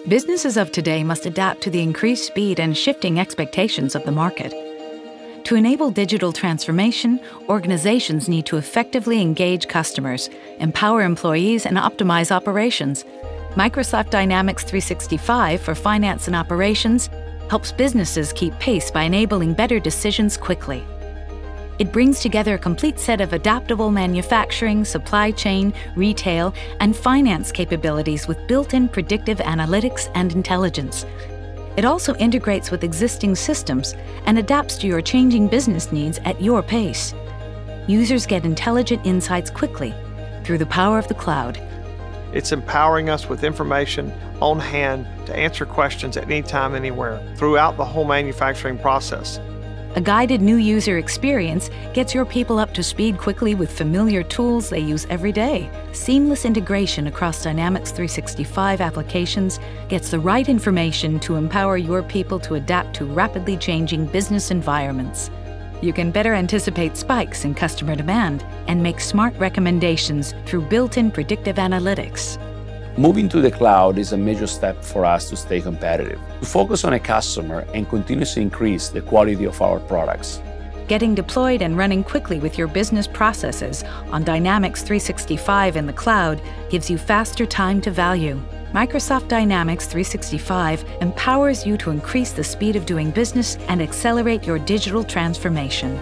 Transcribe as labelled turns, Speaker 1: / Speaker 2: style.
Speaker 1: Businesses of today must adapt to the increased speed and shifting expectations of the market. To enable digital transformation, organizations need to effectively engage customers, empower employees, and optimize operations. Microsoft Dynamics 365 for finance and operations helps businesses keep pace by enabling better decisions quickly. It brings together a complete set of adaptable manufacturing, supply chain, retail, and finance capabilities with built-in predictive analytics and intelligence. It also integrates with existing systems and adapts to your changing business needs at your pace. Users get intelligent insights quickly through the power of the cloud.
Speaker 2: It's empowering us with information on hand to answer questions at any time, anywhere, throughout the whole manufacturing process.
Speaker 1: A guided new user experience gets your people up to speed quickly with familiar tools they use every day. Seamless integration across Dynamics 365 applications gets the right information to empower your people to adapt to rapidly changing business environments. You can better anticipate spikes in customer demand and make smart recommendations through built-in predictive analytics.
Speaker 3: Moving to the cloud is a major step for us to stay competitive, to focus on a customer and continuously increase the quality of our products.
Speaker 1: Getting deployed and running quickly with your business processes on Dynamics 365 in the cloud gives you faster time to value. Microsoft Dynamics 365 empowers you to increase the speed of doing business and accelerate your digital transformation.